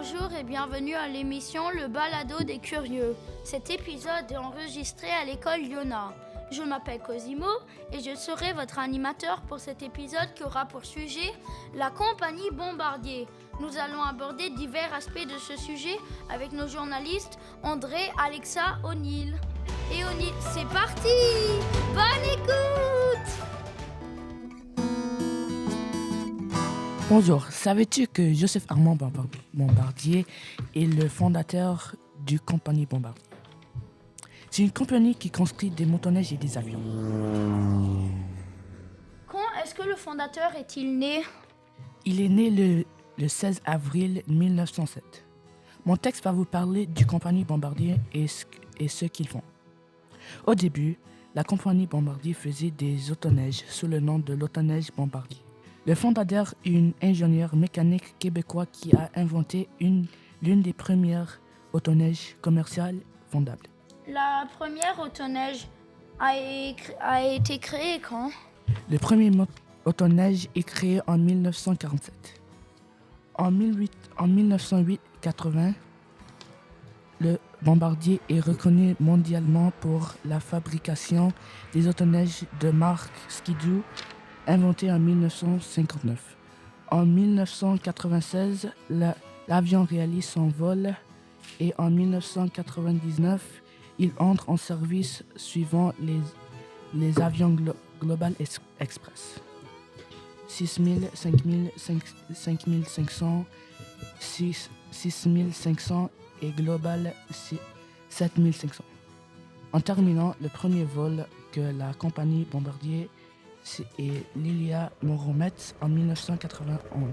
Bonjour et bienvenue à l'émission Le Balado des Curieux. Cet épisode est enregistré à l'école Yona. Je m'appelle Cosimo et je serai votre animateur pour cet épisode qui aura pour sujet la compagnie Bombardier. Nous allons aborder divers aspects de ce sujet avec nos journalistes André, Alexa, O'Neill. Et O'Neill, c'est parti! Bonne écoute! Bonjour, savais-tu que Joseph Armand Bombardier est le fondateur du compagnie Bombardier? C'est une compagnie qui construit des motoneiges et des avions. Quand est-ce que le fondateur est-il né? Il est né le 16 avril 1907. Mon texte va vous parler du compagnie Bombardier et ce qu'ils font. Au début, la compagnie Bombardier faisait des autoneiges sous le nom de l'autoneige Bombardier. Le fondateur est un ingénieur mécanique québécois qui a inventé l'une des premières autoneiges commerciales fondables. La première autoneige a été créée quand? Le premier autoneige est créé en 1947. En 1980, le Bombardier est reconnu mondialement pour la fabrication des autoneiges de marque Skidoo, inventé en 1959. En 1996, l'avion réalise son vol et en 1999, il entre en service suivant les avions Global Express. 6000, 5000, 5500, 6500 et Global 7500. En terminant, le premier vol que la compagnie Bombardier et Lilia Moromet en 1991.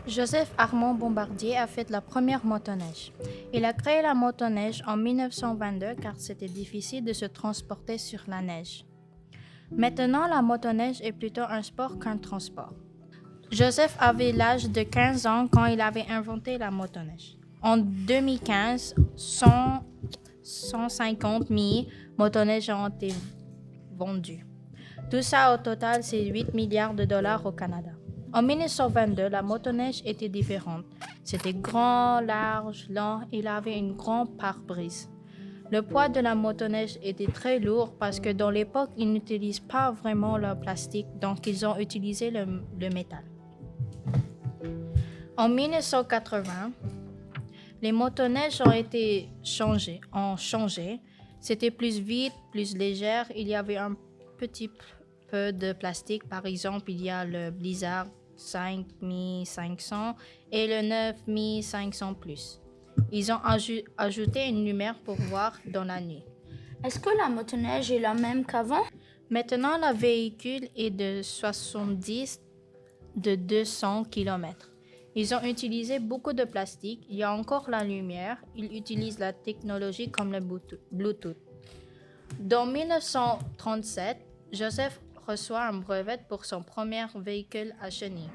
Joseph Armand Bombardier a fait la première motoneige. Il a créé la motoneige en 1922 car c'était difficile de se transporter sur la neige. Maintenant, la motoneige est plutôt un sport qu'un transport. Joseph avait l'âge de 15 ans quand il avait inventé la motoneige. En 2015, 150 000 motoneiges ont été vendus. Tout ça, au total, c'est 8 milliards de dollars au Canada. En 1922, la motoneige était différente. C'était grand, large, lent et il avait une grande pare-brise. Le poids de la motoneige était très lourd parce que dans l'époque, ils n'utilisent pas vraiment le plastique, donc ils ont utilisé le métal. En 1980, les motoneiges ont changé. C'était plus vite, plus légère. Il y avait un petit peu de plastique. Par exemple, il y a le Blizzard 5500 et le 9500 plus. Ils ont ajouté une lumière pour voir dans la nuit. Est-ce que la motoneige est la même qu'avant? Maintenant, le véhicule est de 70 de 200 km. Ils ont utilisé beaucoup de plastique. Il y a encore la lumière. Ils utilisent la technologie comme le Bluetooth. Dans 1937, Joseph reçoit un brevet pour son premier véhicule à chenilles.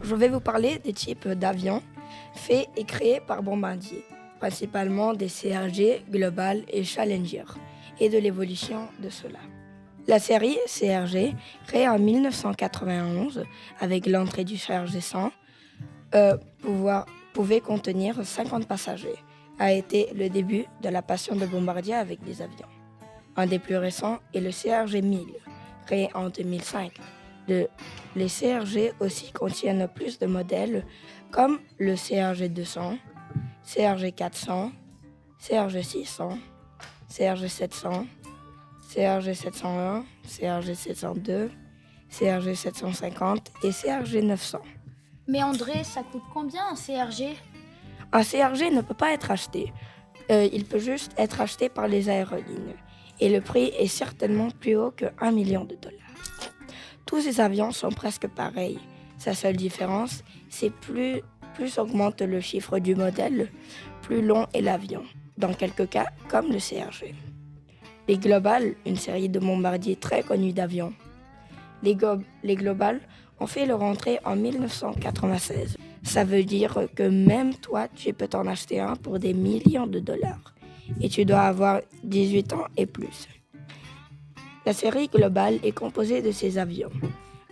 Je vais vous parler des types d'avions faits et créés par Bombardier, principalement des CRJ, Global et Challenger, et de l'évolution de cela. La série CRJ, créée en 1991 avec l'entrée du CRJ 100, pouvait contenir 50 passagers, a été le début de la passion de Bombardier avec des avions. Un des plus récents est le CRJ 1000, créé en 2005. Les CRJ aussi contiennent plus de modèles comme le CRJ 200, CRJ 400, CRJ 600, CRJ 700, CRJ 701, CRJ 702, CRJ 750 et CRJ 900. Mais André, ça coûte combien un CRJ? Un CRJ ne peut pas être acheté. Il peut juste être acheté par les aérolignes. Et le prix est certainement plus haut que $1 million. Tous ces avions sont presque pareils. Sa seule différence, c'est plus augmente le chiffre du modèle, plus long est l'avion. Dans quelques cas, comme le CRJ. Les Global, une série de bombardiers très connus d'avions. Les Global ont fait leur entrée en 1996. Ça veut dire que même toi, tu peux t'en acheter un pour des millions de dollars. Et tu dois avoir 18 ans et plus. La série Global est composée de ces avions.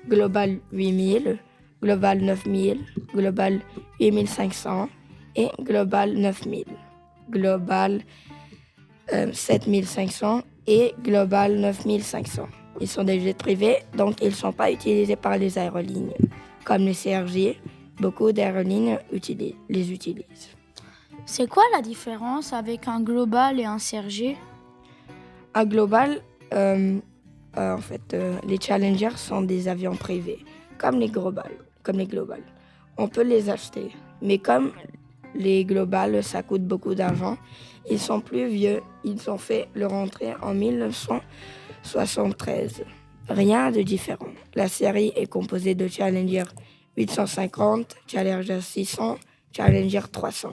Global 8000, Global 9000, Global 8500 et Global 9000. Global 7500 et Global 9500. Ils sont des jets privés, donc ils ne sont pas utilisés par les aérolignes. Comme les CRJ, beaucoup d'aérolignes les utilisent. C'est quoi la différence avec un Global et un CRJ? Un Global, les Challengers sont des avions privés, comme les Global. On peut les acheter, mais comme les Global, ça coûte beaucoup d'argent, ils sont plus vieux, ils ont fait leur entrée en 1973. Rien de différent. La série est composée de Challenger 850, Challenger 600, Challenger 300.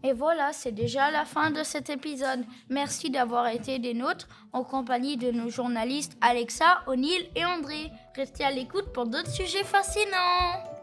Et voilà, c'est déjà la fin de cet épisode. Merci d'avoir été des nôtres en compagnie de nos journalistes Alexa, O'Neill et André. Restez à l'écoute pour d'autres sujets fascinants.